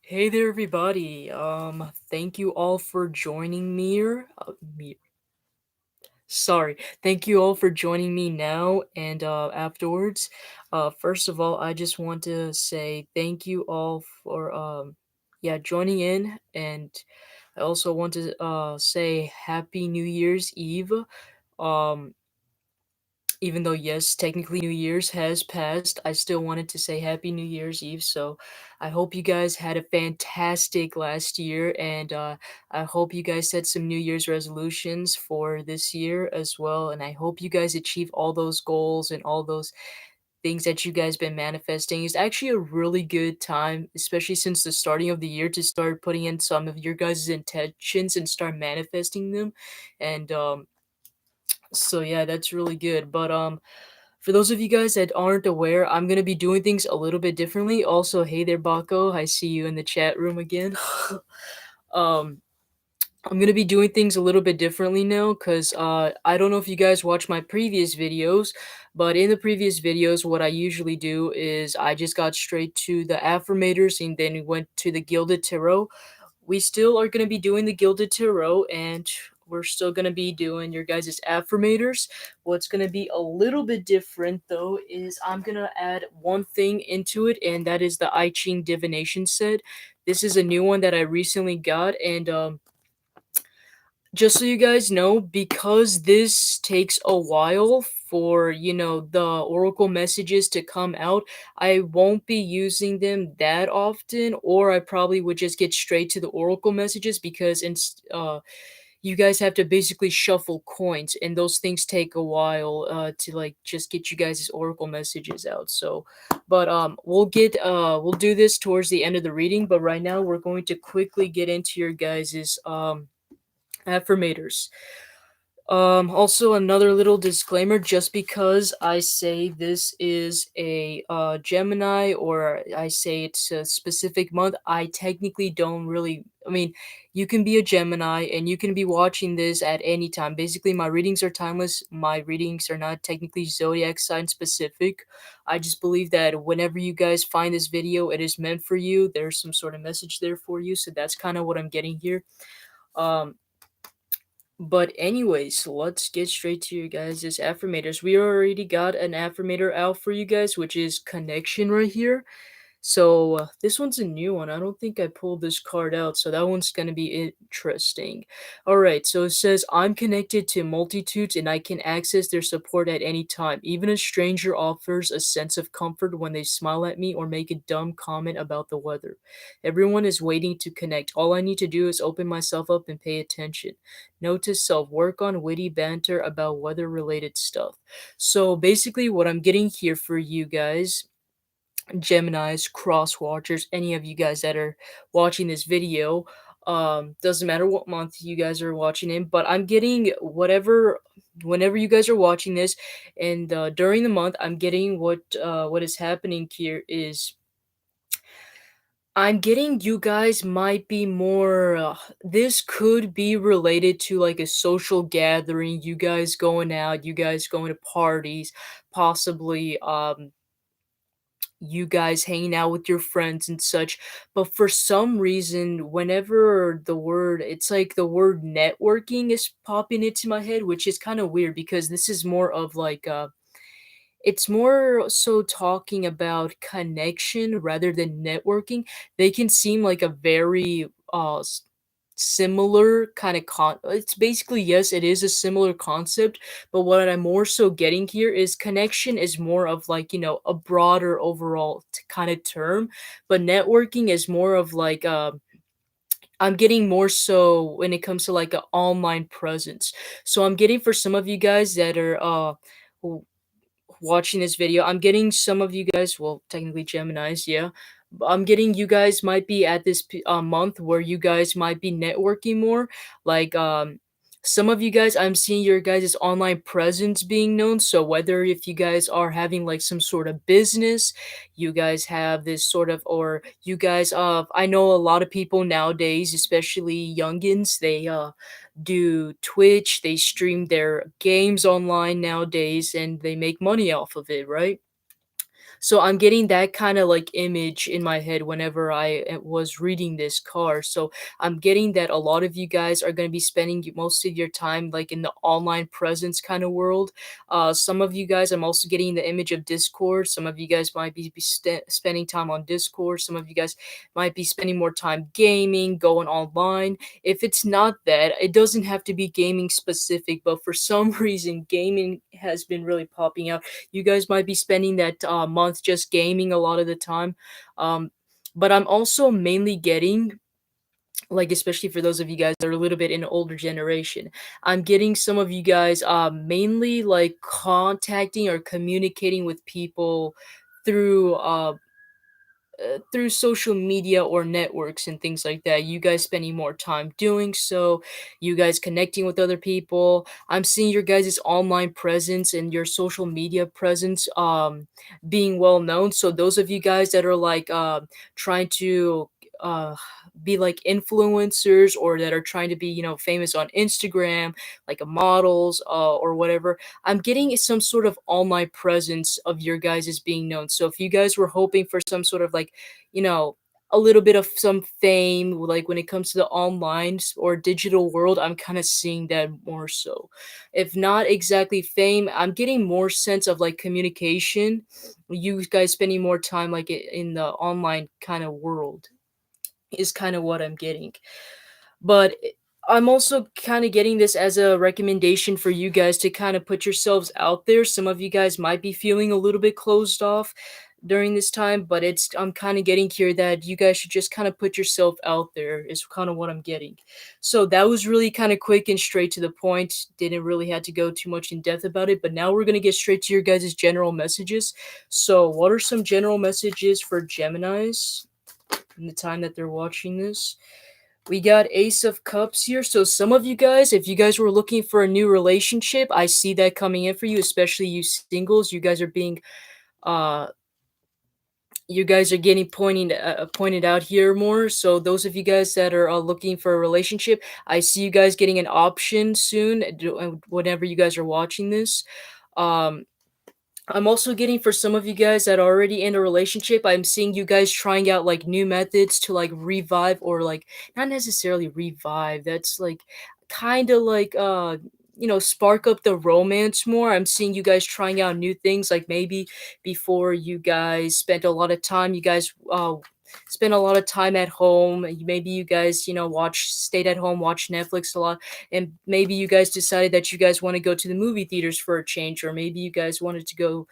Hey there, everybody. Thank you all for joining me. Sorry. Thank you all for joining me now and afterwards. First of all, I just want to say thank you all for yeah, joining in, and I also want to say Happy New Year's Eve. Um, Even though, yes, technically New Year's has passed, I still wanted to say Happy New Year's Eve. So I hope you guys had a fantastic last year, and I hope you guys set some New Year's resolutions for this year as well. And I hope you guys achieve all those goals and all those things that you guys been manifesting. It's actually a really good time, especially since the starting of the year, to start putting in some of your guys' intentions and start manifesting them. And so yeah, that's really good. But for those of you guys that aren't aware, I'm gonna be doing things a little bit differently. Also, hey there, Baco. I see you in the chat room again. um, I'm gonna be doing things a little bit differently now, cause I don't know if you guys watched my previous videos, but in the previous videos, what I usually do is I just got straight to the affirmators and then went to the Gilded Tarot. We still are going to be doing the Gilded Tarot, and we're still going to be doing your guys' affirmators. What's going to be a little bit different, though, is I'm going to add one thing into it, and that is the I Ching divination set. This is a new one that I recently got, and just so you guys know, because this takes a while for, the oracle messages to come out, I won't be using them that often, or I probably would just get straight to the oracle messages because you guys have to basically shuffle coins, and those things take a while to like just get you guys' oracle messages out. So, but we'll do this towards the end of the reading, but right now we're going to quickly get into your guys' affirmators. Also another little disclaimer, just because I say this is a Gemini, or I say it's a specific month, I technically don't really, I mean, you can be a Gemini and you can be watching this at any time. Basically, my readings are timeless. My readings are not technically zodiac sign specific. I just believe that whenever you guys find this video, it is meant for you. There's some sort of message there for you. So that's kind of what I'm getting here. Um, but anyways, let's get straight to you guys' affirmators. We already got an affirmator out for you guys, which is connection right here. So this one's a new one. I don't think I pulled this card out, so that one's gonna be interesting. All right, so it says I'm connected to multitudes and I can access their support at any time. Even a stranger offers a sense of comfort when they smile at me or make a dumb comment about the weather. Everyone is waiting to connect. All I need to do is open myself up and pay attention. Note to self, work on witty banter about weather-related stuff. So basically, what I'm getting here for you guys, Geminis, cross watchers, any of you guys that are watching this video, doesn't matter what month you guys are watching in, but I'm getting whatever whenever you guys are watching this, and during the month, I'm getting what is happening here is I'm getting you guys might be more. This could be related to like a social gathering, you guys going out, you guys going to parties, possibly you guys hanging out with your friends and such. But for some reason, whenever it's like the word networking is popping into my head, which is kind of weird because this is more of like it's more so talking about connection rather than networking. They can seem like a very similar kind of it's basically, yes, it is a similar concept, but what I'm more so getting here is connection is more of like, a broader overall kind of term, but networking is more of like I'm getting more so when it comes to like an online presence. So I'm getting for some of you guys that are watching this video. I'm getting some of you guys, well, technically Geminis, yeah. I'm getting you guys might be at this month where you guys might be networking more. Like some of you guys, I'm seeing your guys' online presence being known. So whether if you guys are having like some sort of business, you guys have this sort of, or you guys, I know a lot of people nowadays, especially youngins, they do Twitch, they stream their games online nowadays, and they make money off of it, right? So I'm getting that kind of like image in my head whenever I was reading this card. So I'm getting that a lot of you guys are going to be spending most of your time like in the online presence kind of world. Some of you guys, I'm also getting the image of Discord. Some of you guys might be spending time on Discord. Some of you guys might be spending more time gaming, going online. If it's not that, it doesn't have to be gaming specific, but for some reason, gaming has been really popping out. You guys might be spending that month just gaming a lot of the time. Um, but I'm also mainly getting, like, especially for those of you guys that are a little bit in an older generation, I'm getting some of you guys mainly like contacting or communicating with people through through social media or networks and things like that. You guys spending more time doing so, you guys connecting with other people. I'm seeing your guys' online presence and your social media presence being well known. So those of you guys that are like trying to uh be like influencers or that are trying to be, you know, famous on Instagram, like models or whatever, I'm getting some sort of online presence of your guys as being known. So if you guys were hoping for some sort of like, you know, a little bit of some fame, like when it comes to the online or digital world, I'm kind of seeing that more so. If not exactly fame, I'm getting more sense of like communication. You guys spending more time like in the online kind of world is kind of what I'm getting. But I'm also kind of getting this as a recommendation for you guys to kind of put yourselves out there. Some of you guys might be feeling a little bit closed off during this time, but it's I'm kind of getting here that you guys should just kind of put yourself out there is kind of what I'm getting. So that was really kind of quick and straight to the point. Didn't really have to go too much in depth about it, but now we're going to get straight to your guys' general messages. So, what are some general messages for Geminis in the time that they're watching this? We got Ace of Cups here. So some of you guys, if you guys were looking for a new relationship, I see that coming in for you, especially you singles. You guys are being uh you guys are getting pointed out here more. So those of you guys that are looking for a relationship, I see you guys getting an option soon whenever you guys are watching this. Um I'm also getting for some of you guys that are already in a relationship, I'm seeing you guys trying out like new methods to like revive or like not necessarily revive. That's like kind of like you know, spark up the romance more. I'm seeing you guys trying out new things like maybe before you guys spent a lot of time you guys spent a lot of time at home. Maybe you guys, you know, stayed at home, watched Netflix a lot, and maybe you guys decided that you guys want to go to the movie theaters for a change, or maybe you guys wanted to go,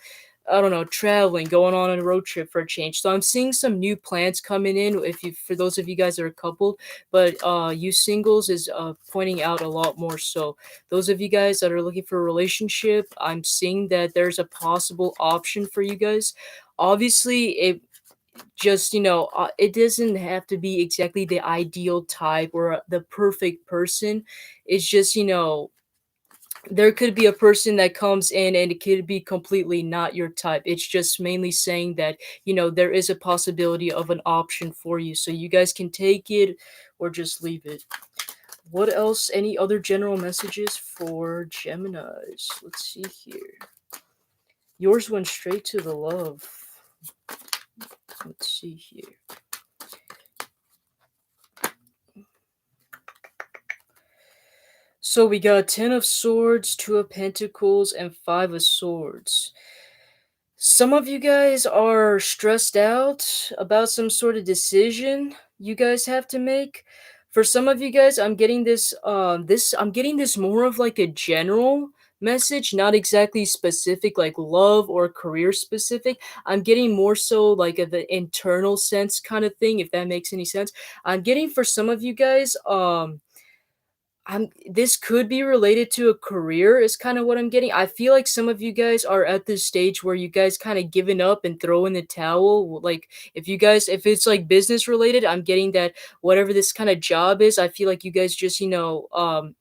I don't know, traveling, going on a road trip for a change. So I'm seeing some new plans coming in. If you, for those of you guys that are coupled, but you singles is pointing out a lot more. So those of you guys that are looking for a relationship, I'm seeing that there's a possible option for you guys. Obviously, it just, you know, it doesn't have to be exactly the ideal type or the perfect person. It's just, you know, there could be a person that comes in and it could be completely not your type. It's just mainly saying that, you know, there is a possibility of an option for you. So you guys can take it or just leave it. What else? Any other general messages for Geminis? Let's see here. Yours went straight to the love. Let's see here. So we got 10 of Swords, 2 of Pentacles, and 5 of Swords. Some of you guys are stressed out about some sort of decision you guys have to make. For some of you guys, I'm getting I'm getting this more of like a general message, not exactly specific like love or career specific. I'm getting more so like of an internal sense kind of thing, if that makes any sense. I'm getting for some of you guys, this could be related to a career is kind of what I'm getting. I feel like some of you guys are at this stage where you guys kind of giving up and throw in the towel. Like if it's like business related, I'm getting that whatever this kind of job is, I feel like you guys just, you know,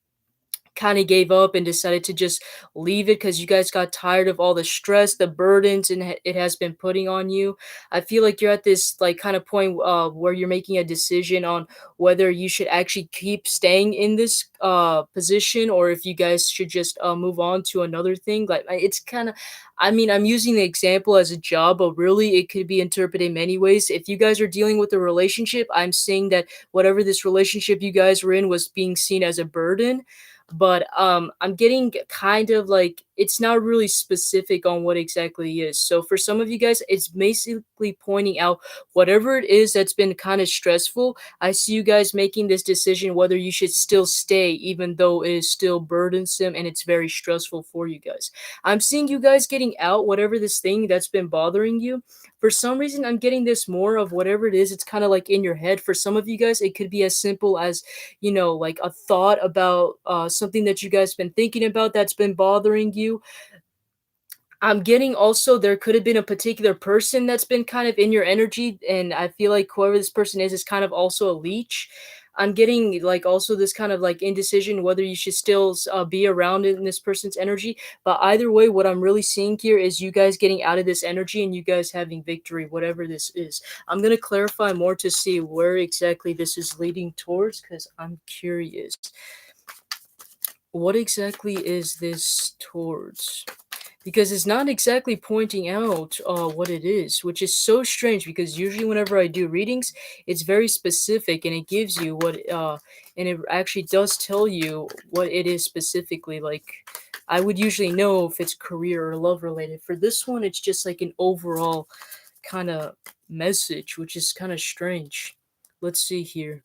kind of gave up and decided to just leave it because you guys got tired of all the stress, the burdens, and it has been putting on you. I feel like you're at this like kind of point where you're making a decision on whether you should actually keep staying in this position or if you guys should just move on to another thing. Like it's kind of, I mean, I'm using the example as a job, but really it could be interpreted in many ways. If you guys are dealing with a relationship, I'm saying that whatever this relationship you guys were in was being seen as a burden. But I'm getting kind of like it's not really specific on what exactly is. So for some of you guys, it's basically pointing out whatever it is that's been kind of stressful. I see you guys making this decision whether you should still stay, even though it is still burdensome and it's very stressful for you guys. I'm seeing you guys getting out whatever this thing that's been bothering you. For some reason, I'm getting this more of whatever it is. It's kind of like in your head. For some of you guys, it could be as simple as, you know, like a thought about something that you guys been thinking about that's been bothering you. I'm getting also there could have been a particular person that's been kind of in your energy, and I feel like whoever this person is kind of also a leech. I'm getting like also this kind of like indecision whether you should still be around in this person's energy. But either way, what I'm really seeing here is you guys getting out of this energy and you guys having victory, whatever this is. I'm gonna clarify more to see where exactly this is leading towards because I'm curious. What exactly is this towards? Because it's not exactly pointing out what it is, which is so strange because usually whenever I do readings, it's very specific and it gives you what and it actually does tell you what it is specifically. Like I would usually know if it's career or love related. For this one, it's just like an overall kind of message, which is kind of strange. Let's see here.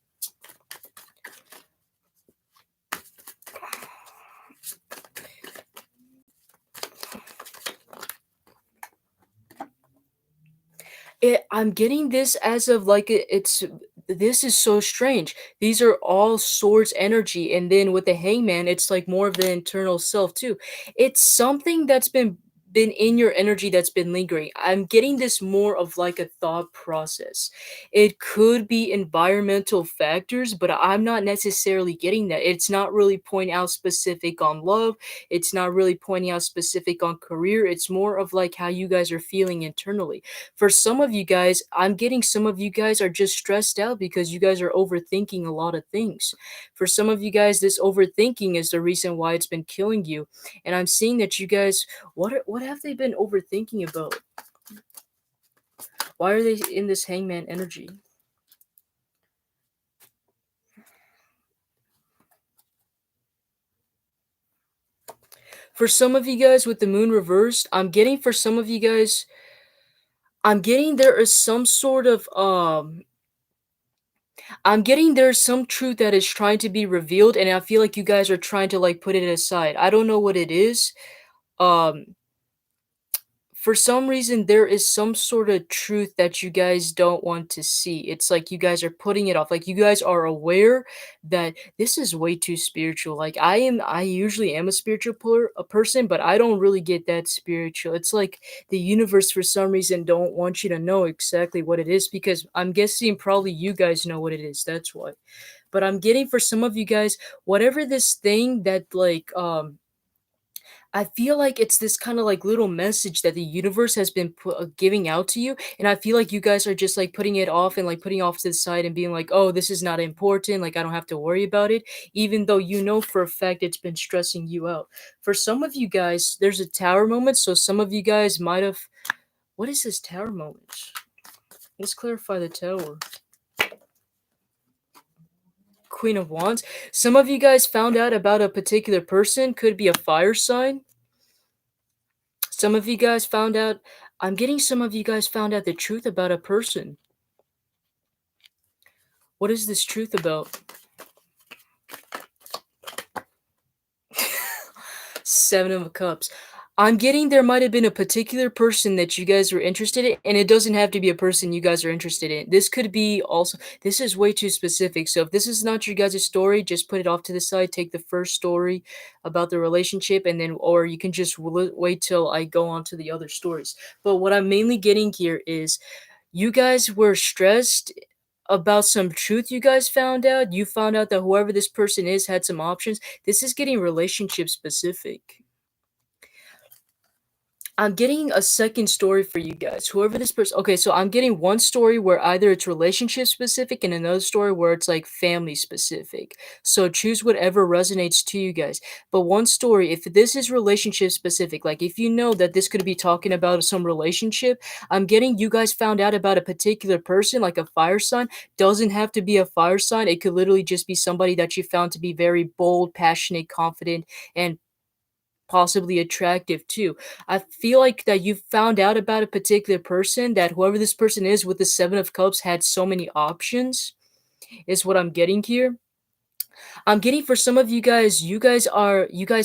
I'm getting this as of like it's this is so strange. These are all swords energy, and then with the hangman, it's like more of the internal self too. It's something that's been in your energy that's been lingering. I'm getting this more of like a thought process. It could be environmental factors, but I'm not necessarily getting that. It's not really pointing out specific on love. It's not really pointing out specific on career. It's more of like how you guys are feeling internally. For some of you guys, I'm getting some of you guys are just stressed out because you guys are overthinking a lot of things. For some of you guys, this overthinking is the reason why it's been killing you. And I'm seeing that you guys, what have they been overthinking about? Why are they in this hangman energy? For some of you guys with the moon reversed, I'm getting for some of you guys, I'm getting there is some sort of I'm getting there's some truth that is trying to be revealed, and I feel like you guys are trying to like put it aside. I don't know what it is. Um, for some reason, there is some sort of truth that you guys don't want to see. It's like you guys are putting it off. Like you guys are aware that this is way too spiritual. Like I usually am a spiritual a person, but I don't really get that spiritual. It's like the universe for some reason don't want you to know exactly what it is because I'm guessing probably you guys know what it is. That's why. But I'm getting for some of you guys, whatever this thing that like I feel like it's this kind of like little message that the universe has been giving out to you, and I feel like you guys are just like putting it off and like putting off to the side and being like, "Oh, this is not important. Like I don't have to worry about it," even though you know for a fact it's been stressing you out. For some of you guys, there's a tower moment, so some of you guys might have. What is this tower moment? Let's clarify the tower. Queen of Wands. Some of you guys found out about a particular person, could be a fire sign. Some of you guys found out I'm getting some of you guys found out the truth about a person. What is this truth about? Seven of Cups. I'm getting there might have been a particular person that you guys were interested in, and it doesn't have to be a person you guys are interested in. This could be also, this is way too specific. So if this is not your guys' story, just put it off to the side. Take the first story about the relationship, and then, or you can just wait till I go on to the other stories. But what I'm mainly getting here is you guys were stressed about some truth you guys found out. You found out that whoever this person is had some options. This is getting relationship specific. I'm getting a second story for you guys. Whoever this person, okay, so I'm getting one story where either it's relationship specific and another story where it's like family specific. So choose whatever resonates to you guys. But one story, if this is relationship specific, like if you know that this could be talking about some relationship, I'm getting you guys found out about a particular person, like a fire sign. Doesn't have to be a fire sign. It could literally just be somebody that you found to be very bold, passionate, confident, and possibly attractive too. I feel like that you found out about a particular person, that whoever this person is with the 7 of Cups had so many options, is what I'm getting here. I'm getting for some of you guys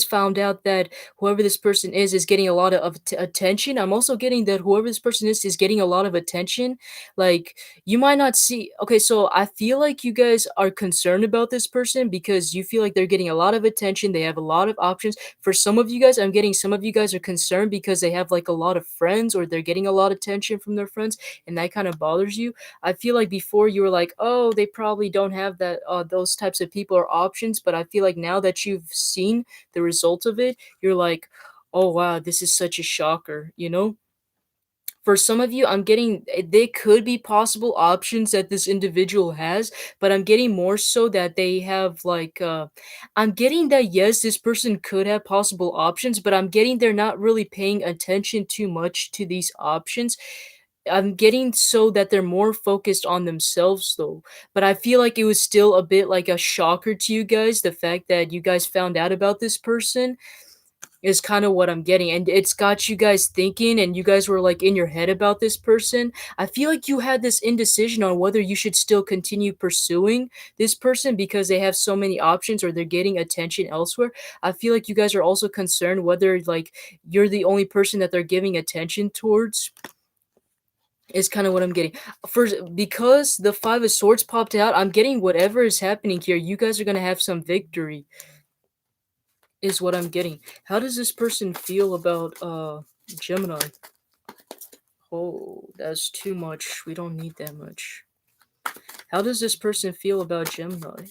found out that whoever this person is getting a lot of attention. I'm also getting that whoever this person is getting a lot of attention. Like you might not see. Okay, so I feel like you guys are concerned about this person because you feel like they're getting a lot of attention. They have a lot of options. For some of you guys, I'm getting some of you guys are concerned because they have like a lot of friends or they're getting a lot of attention from their friends, and that kind of bothers you. I feel like before you were like, "Oh, they probably don't have that those types of people or options," but I feel like now that you've seen the result of it, you're like, "Oh wow, this is such a shocker," you know? For some of you, I'm getting they could be possible options that this individual has, but I'm getting more so that they have like I'm getting that yes, this person could have possible options, but I'm getting they're not really paying attention too much to these options. I'm getting so that they're more focused on themselves though. But I feel like it was still a bit like a shocker to you guys, the fact that you guys found out about this person is kind of what I'm getting. And it's got you guys thinking and you guys were like in your head about this person. I feel like you had this indecision on whether you should still continue pursuing this person because they have so many options or they're getting attention elsewhere. I feel like you guys are also concerned whether like you're the only person that they're giving attention towards is kind of what I'm getting. First, because the 5 of Swords popped out, I'm getting whatever is happening here, you guys are gonna have some victory, is what I'm getting. How does this person feel about Gemini? Oh, that's too much. We don't need that much. How does this person feel about Gemini?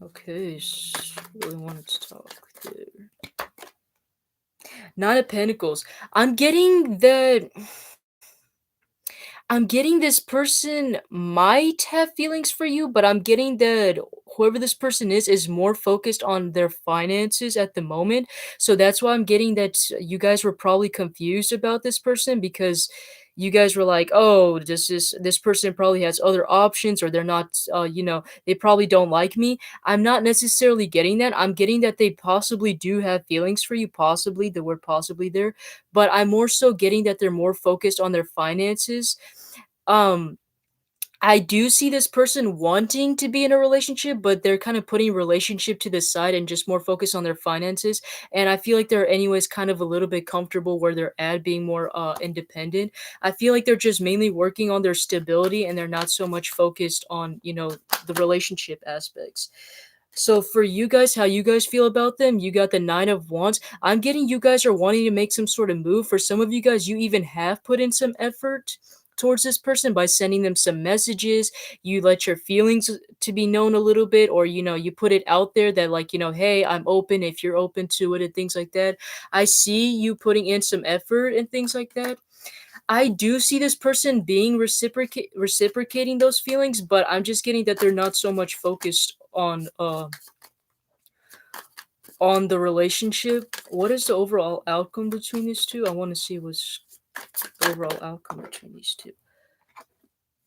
Okay, really wanted to talk there. 9 of Pentacles. I'm getting that I'm getting this person might have feelings for you, but I'm getting that whoever this person is more focused on their finances at the moment. So that's why I'm getting that you guys were probably confused about this person because you guys were like, "Oh, this person probably has other options or they're not they probably don't like me." I'm not necessarily getting that. I'm getting that they possibly do have feelings for you, possibly the word possibly there, but I'm more so getting that they're more focused on their finances. um, I do see this person wanting to be in a relationship, but they're kind of putting relationship to the side and just more focused on their finances. And I feel like they're anyways kind of a little bit comfortable where they're at, being more independent. I feel like they're just mainly working on their stability and they're not so much focused on, the relationship aspects. So for you guys, how you guys feel about them, you got the 9 of Wands. I'm getting you guys are wanting to make some sort of move. For some of you guys, you even have put in some effort towards this person by sending them some messages. You let your feelings to be known a little bit, or you put it out there that like, hey, I'm open if you're open to it and things like that. I see you putting in some effort and things like that. I do see this person being reciprocating those feelings, but I'm just getting that they're not so much focused on the relationship. What is the overall outcome between these two? I want to see what's the overall outcome between these two.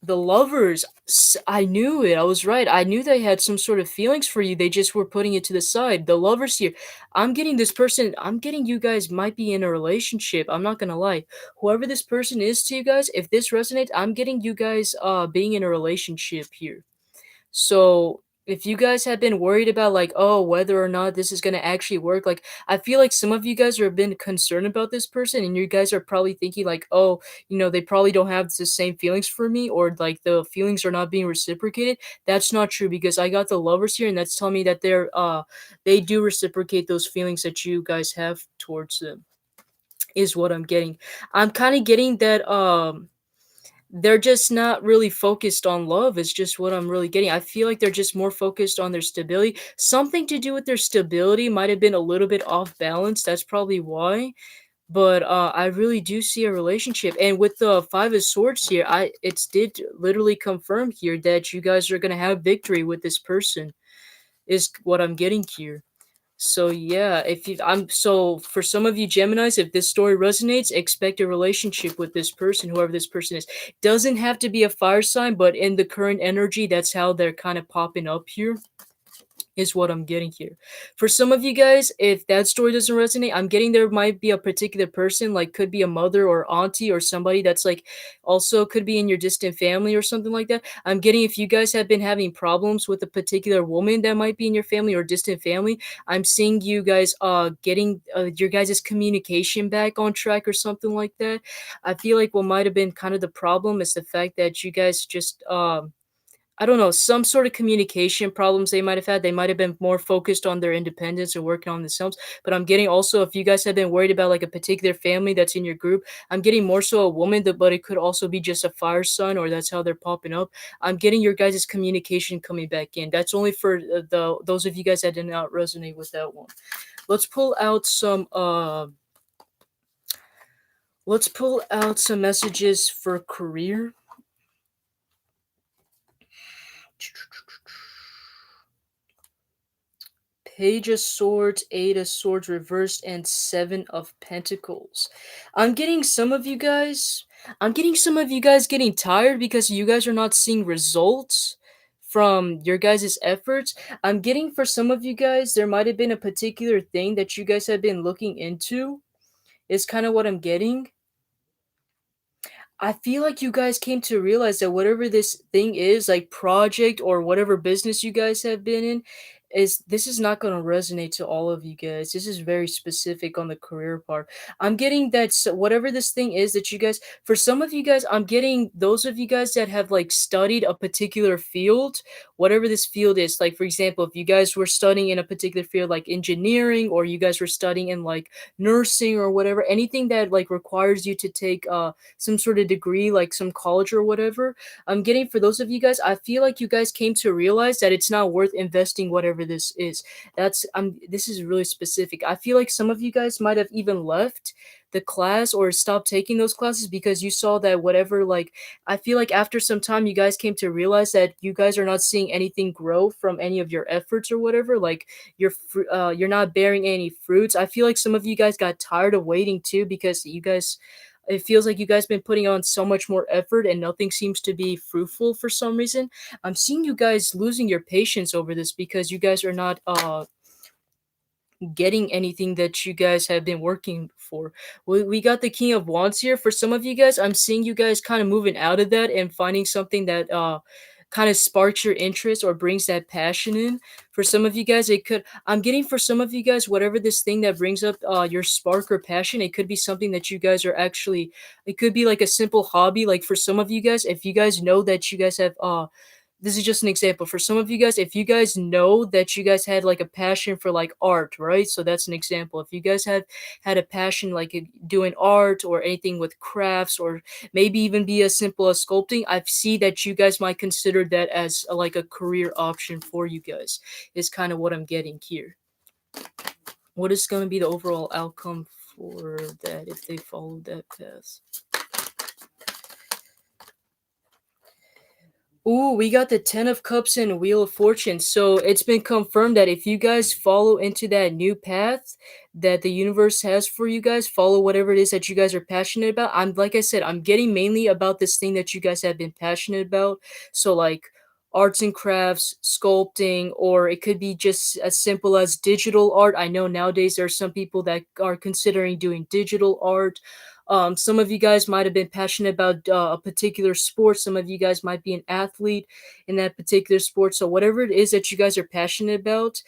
The lovers, I knew it. I was right. I knew they had some sort of feelings for you. They just were putting it to the side. The lovers here. I'm getting you guys might be in a relationship. I'm not gonna lie. Whoever this person is to you guys, if this resonates, I'm getting you guys being in a relationship here. So if you guys have been worried about like, oh, whether or not this is gonna actually work, like I feel like some of you guys have been concerned about this person, and you guys are probably thinking like, oh, they probably don't have the same feelings for me, or like the feelings are not being reciprocated. That's not true because I got the lovers here, and that's telling me that they do reciprocate those feelings that you guys have towards them. is what I'm getting. I'm kind of getting that they're just not really focused on love is just what I'm really getting. I feel like they're just more focused on their stability. Something to do with their stability might have been a little bit off balance. That's probably why. But I really do see a relationship. And with the 5 of swords here, I it's did literally confirm here that you guys are going to have victory with this person is what I'm getting here. So yeah, if you I'm so for some of you Geminis, if this story resonates, expect a relationship with this person, whoever this person is. Doesn't have to be a fire sign, but in the current energy, that's how they're kind of popping up here is what I'm getting here. For some of you guys, if that story doesn't resonate, I'm getting there might be a particular person, like could be a mother or auntie or somebody that's like also could be in your distant family or something like that. I'm getting if you guys have been having problems with a particular woman that might be in your family or distant family, I'm seeing you guys getting your guys' communication back on track or something like that. I feel like what might have been kind of the problem is the fact that you guys just I don't know, some sort of communication problems they might have had. They might have been more focused on their independence or working on themselves. But I'm getting also, if you guys have been worried about like a particular family that's in your group, I'm getting more so a woman, that, but it could also be just a fire sign, or that's how they're popping up. I'm getting your guys' communication coming back in. That's only for the those of you guys that did not resonate with that one. Let's pull out some let's pull out some messages for career. Page of Swords, Eight of Swords reversed, and Seven of Pentacles. I'm getting some of you guys. I'm getting some of you guys getting tired because you guys are not seeing results from your guys' efforts. I'm getting for some of you guys, there might have been a particular thing that you guys have been looking into, is kind of what I'm getting. I feel like you guys came to realize that whatever this thing is, like project or whatever business you guys have been in, is this is not going to resonate to all of you guys. This is very specific on the career part. I'm getting that whatever this thing is that you guys, for some of you guys, I'm getting those of you guys that have like studied a particular field, whatever this field is. Like, for example, if you guys were studying in a particular field like engineering, or you guys were studying in like nursing or whatever, anything that like requires you to take some sort of degree, like some college or whatever. I'm getting for those of you guys, I feel like you guys came to realize that it's not worth investing whatever this is. This is really specific. I feel like some of you guys might have even left the class or stopped taking those classes because you saw that whatever, like, I feel like after some time you guys came to realize that you guys are not seeing anything grow from any of your efforts or whatever, like you're not bearing any fruits. I feel like some of you guys got tired of waiting too, because you guys, it feels like you guys been putting on so much more effort and nothing seems to be fruitful for some reason. I'm seeing you guys losing your patience over this because you guys are not getting anything that you guys have been working for. We got the King of Wands here. For some of you guys, I'm seeing you guys kind of moving out of that and finding something that kind of sparks your interest or brings that passion in. For some of you guys, it could, I'm getting for some of you guys, whatever this thing that brings up your spark or passion, it could be something that you guys are actually, it could be like a simple hobby. Like for some of you guys, if you guys know that you guys have this is just an example. For some of you guys, if you guys know that you guys had like a passion for like art, right? So that's an example. If you guys have had a passion like doing art or anything with crafts, or maybe even be as simple as sculpting, I see that you guys might consider that as like a career option for you guys. Is kind of what I'm getting here. What is going to be the overall outcome for that if they follow that path? Ooh, we got the Ten of Cups and Wheel of Fortune. So it's been confirmed that if you guys follow into that new path that the universe has for you guys, follow whatever it is that you guys are passionate about. I'm like I said, I'm getting mainly about this thing that you guys have been passionate about. So like arts and crafts, sculpting, or it could be just as simple as digital art. I know nowadays there are some people that are considering doing digital art. Some of you guys might have been passionate about a particular sport. Some of you guys might be an athlete in that particular sport. So whatever it is that you guys are passionate about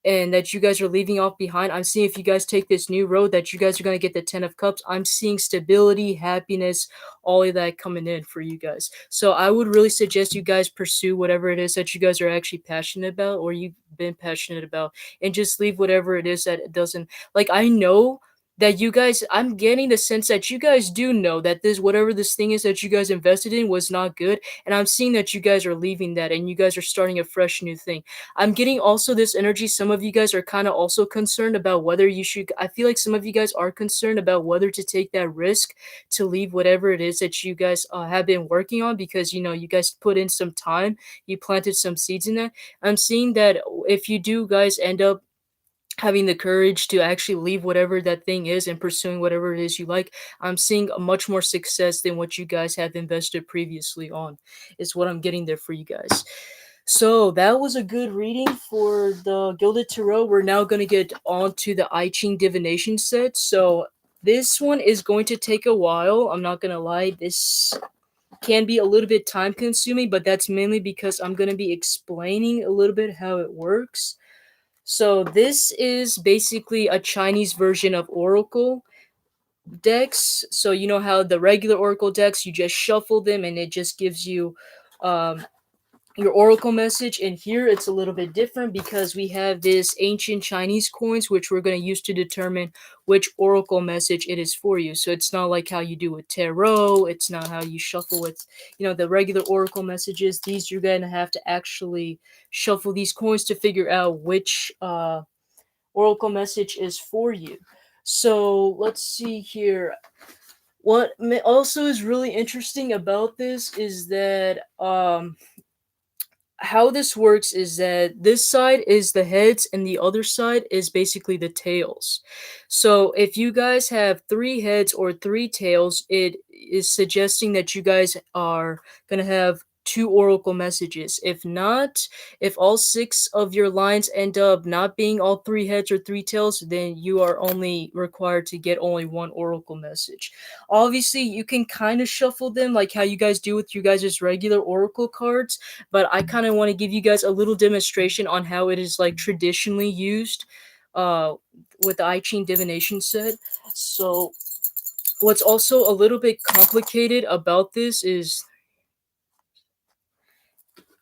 and that you guys are leaving off behind, I'm seeing if you guys take this new road that you guys are going to get the Ten of Cups. I'm seeing stability, happiness, all of that coming in for you guys. So I would really suggest you guys pursue whatever it is that you guys are actually passionate about or you've been passionate about, and just leave whatever it is that it doesn't, like, I know that you guys, I'm getting the sense that you guys do know that this, whatever this thing is that you guys invested in was not good, and I'm seeing that you guys are leaving that and you guys are starting a fresh new thing. I'm getting also this energy, some of you guys are kind of also concerned about whether you should, I feel like some of you guys are concerned about whether to take that risk to leave whatever it is that you guys have been working on, because you know you guys put in some time, you planted some seeds in that. I'm seeing that if you do guys end up having the courage to actually leave whatever that thing is and pursuing whatever it is you like, I'm seeing a much more success than what you guys have invested previously on, is what I'm getting there for you guys. So that was a good reading for the Gilded Tarot. We're now going to get on to the I Ching divination set. So this one is going to take a while, I'm not going to lie. This can be a little bit time consuming, but that's mainly because I'm going to be explaining a little bit how it works. So this is basically a Chinese version of Oracle decks. So you know how the regular Oracle decks, you just shuffle them and it just gives you um, your Oracle message. And here it's a little bit different because we have this ancient Chinese coins, which we're going to use to determine which Oracle message it is for you. So it's not like how you do with tarot. It's not how you shuffle with, you know, the regular Oracle messages. These you're going to have to actually shuffle these coins to figure out which Oracle message is for you. So let's see here. What also is really interesting about this is that how this works is that this side is the heads and the other side is basically the tails. So if you guys have three heads or three tails, it is suggesting that you guys are going to have two oracle messages. If not, if all six of your lines end up not being all three heads or three tails, then you are only required to get only one oracle message. Obviously, you can kind of shuffle them like how you guys do with you guys' regular oracle cards, but I kind of want to give you guys a little demonstration on how it is like traditionally used uh with the I Ching divination set. So what's also a little bit complicated about this is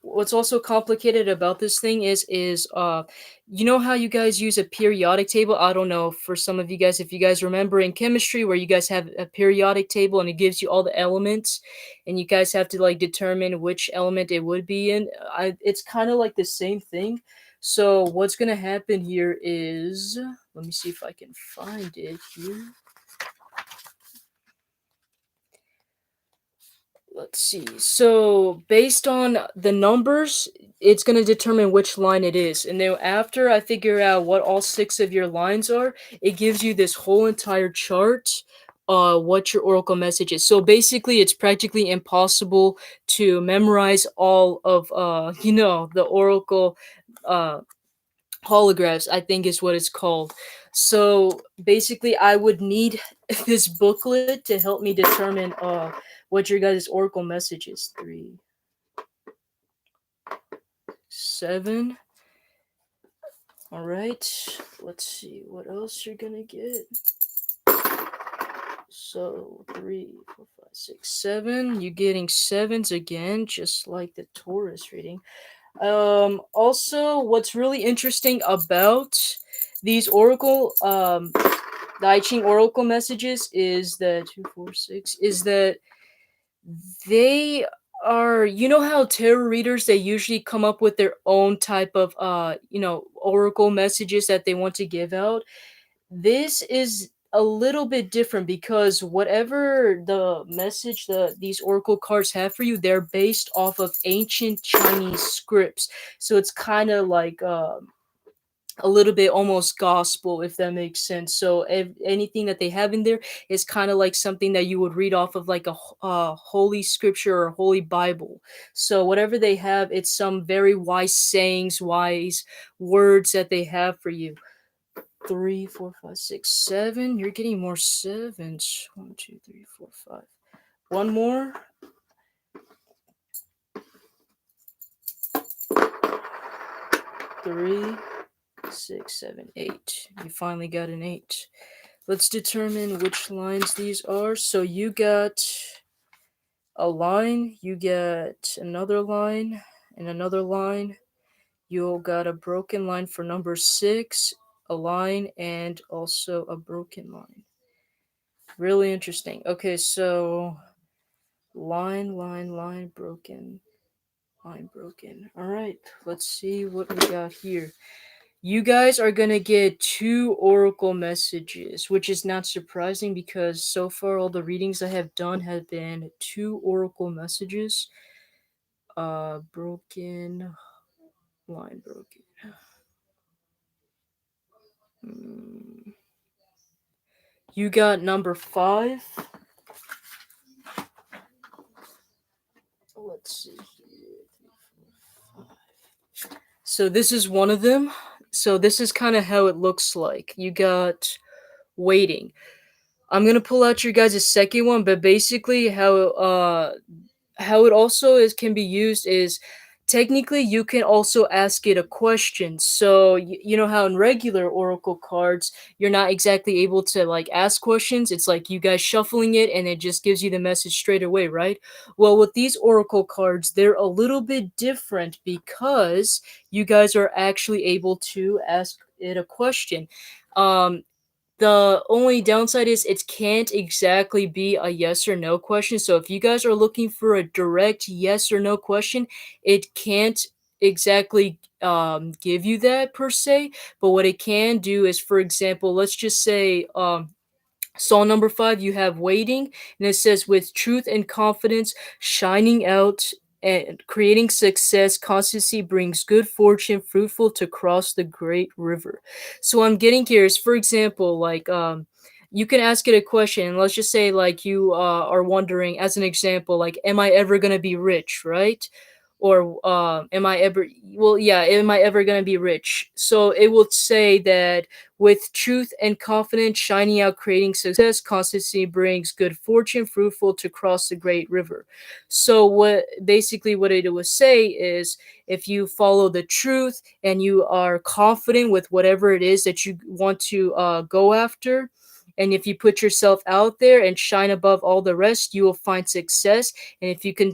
what's also complicated about this thing is you know how you guys use a periodic table. I don't know, for some of you guys, if you guys remember in chemistry where you guys have a periodic table and it gives you all the elements and you guys have to like determine which element it would be in. It's kind of like the same thing. So what's gonna happen here is, let me see if I can find it here. Let's see. So based on the numbers, it's going to determine which line it is. And then after I figure out what all six of your lines are, it gives you this whole entire chart what your oracle message is. So basically it's practically impossible to memorize all of you know, the oracle uh holographs, I think is what it's called. So basically I would need this booklet to help me determine what your guys' oracle message is. 3 7. All right, let's see what else you're gonna get. So 3, 4, 5, 6, 7, you're getting sevens again, just like the Taurus reading. Also, what's really interesting about these oracle the I Ching oracle messages is that 2, 4, 6 is that they are, you know how tarot readers, they usually come up with their own type of you know, oracle messages that they want to give out. This is a little bit different because whatever the message these oracle cards have for you, they're based off of ancient Chinese scripts. So it's kind of like a little bit almost gospel, if that makes sense. So anything that they have in there is kind of like something that you would read off of like a holy scripture or a holy Bible. So whatever they have, it's some very wise sayings, wise words that they have for you. 3, 4, 5, 6, 7. You're getting more sevens. 1, 2, 3, 4, 5. One more. 3, 6, 7, 8. You finally got an 8. Let's determine which lines these are. So you got a line, you get another line, and another line. You got a broken line for number 6, a line, and also a broken line. Really interesting. Okay, so line, broken, line broken. All right, let's see what we got here. You guys are gonna get two oracle messages, which is not surprising because so far all the readings I have done have been two oracle messages. Broken, line broken. Hmm. You got number 5. Let's see here. 3, 4, 5. So this is one of them. So this is kind of how it looks like. You got waiting. I'm gonna pull out your guys' second one, but basically how it also is can be used is technically you can also ask it a question. So you know how in regular oracle cards you're not exactly able to like ask questions. It's like you guys shuffling it and it just gives you the message straight away, right? Well, with these oracle cards, they're a little bit different because you guys are actually able to ask it a question. Um, the only downside is it can't exactly be a yes or no question. So if you guys are looking for a direct yes or no question, it can't exactly give you that per se. But what it can do is, for example, let's just say Song number 5, you have waiting, and it says, with truth and confidence shining out and creating success, constancy brings good fortune, fruitful to cross the great river. So, what I'm getting here is, for example, like, you can ask it a question, and let's just say, like, you are wondering, as an example, like, am I ever going to be rich, right? Or am I ever, well, yeah, am I ever going to be rich? So, it will say that with truth and confidence shining out, creating success, constancy brings good fortune, fruitful to cross the great river. So what it will say is if you follow the truth and you are confident with whatever it is that you want to go after, and if you put yourself out there and shine above all the rest, you will find success. And if you can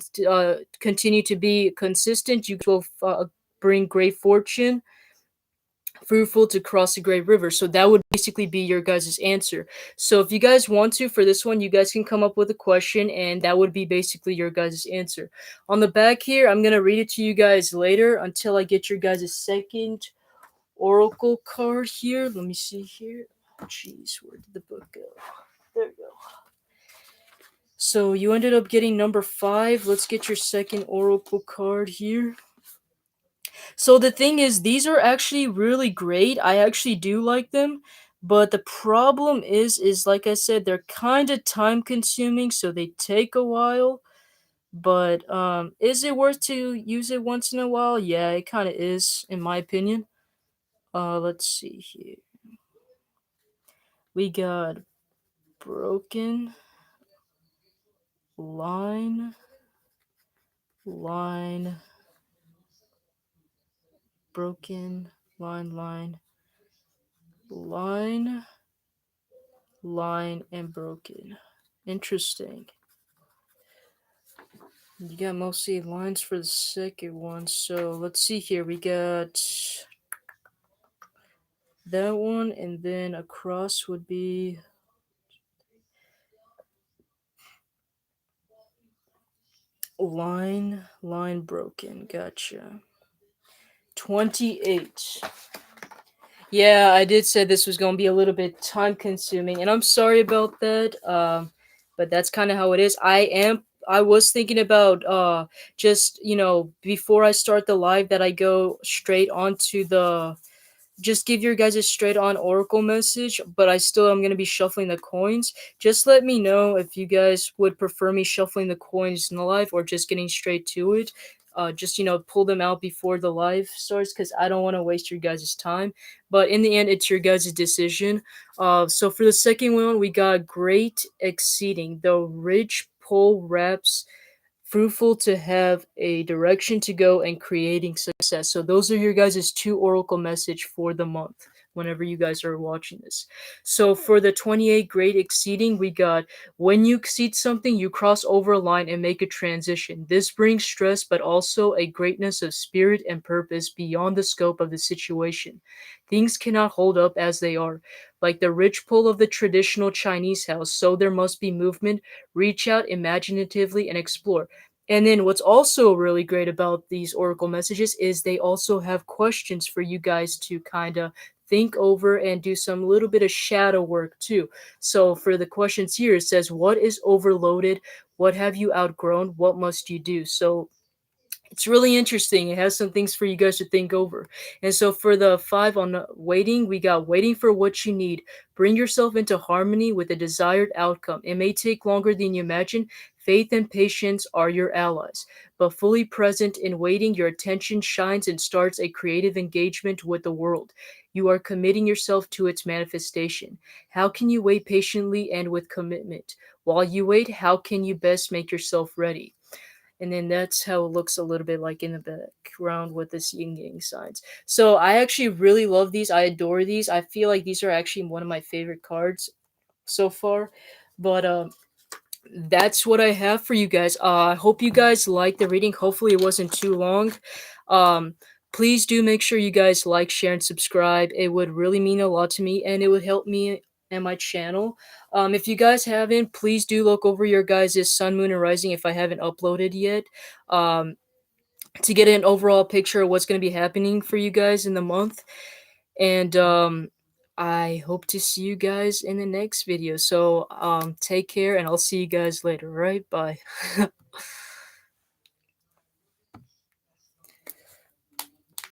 continue to be consistent, you will bring great fortune, fruitful to cross the great river. So that would basically be your guys' answer. So if you guys want to, for this one, you guys can come up with a question, and that would be basically your guys' answer. On the back here, I'm going to read it to you guys later until I get your guys' second oracle card here. Let me see here. Jeez, where did the book go? There we go. So you ended up getting number 5. Let's get your second oracle card here. So the thing is, these are actually really great. I actually do like them, but the problem is like I said, they're kind of time consuming, so they take a while. But is it worth to use it once in a while? Yeah, it kind of is, in my opinion. Let's see here. We got broken line, line, broken line, line, line, and broken. Interesting. You got mostly lines for the second one. So let's see here. We got that one, and then across would be line broken. Gotcha. 28. Yeah, I did say this was going to be a little bit time consuming, and I'm sorry about that. But that's kind of how it is. I was thinking about just, before I start the live that I go straight onto the just give your guys a straight on oracle message, but I still am going to be shuffling the coins. Just let me know if you guys would prefer me shuffling the coins in the live or just getting straight to it. Just pull them out before the live starts because I don't want to waste your guys' time. But in the end, it's your guys' decision. So for the second one, we got great exceeding. The rich pole wraps, fruitful to have a direction to go, and creating success. So those are your guys' two oracle message for the month. whenever you guys are watching this. So for the 28 grade exceeding, we got when you exceed something, you cross over a line and make a transition. This brings stress, but also a greatness of spirit and purpose beyond the scope of the situation. Things cannot hold up as they are. Like the rich pull of the traditional Chinese house, so there must be movement. Reach out imaginatively and explore. And then what's also really great about these oracle messages is they also have questions for you guys to kind of think over and do some little bit of shadow work too. So for the questions here, it says, what is overloaded? What have you outgrown? What must you do? So it's really interesting. It has some things for you guys to think over. And so for the five on waiting, we got waiting for what you need. Bring yourself into harmony with the desired outcome. It may take longer than you imagine. Faith and patience are your allies. But fully present in waiting, your attention shines and starts a creative engagement with the world. You are committing yourself to its manifestation. How can you wait patiently and with commitment? While you wait, how can you best make yourself ready? And then that's how it looks a little bit like in the background with this yin yang signs. So I actually really love these. I adore these. I feel like these are actually one of my favorite cards so far. But that's what I have for you guys. I hope you guys liked the reading. Hopefully it wasn't too long. Um, please do make sure you guys like, share, and subscribe. It would really mean a lot to me, and it would help me and my channel. If you guys haven't, please do look over your guys' Sun, Moon, and Rising if I haven't uploaded yet. Um, to get an overall picture of what's going to be happening for you guys in the month. And I hope to see you guys in the next video. So take care, and I'll see you guys later. All right, bye.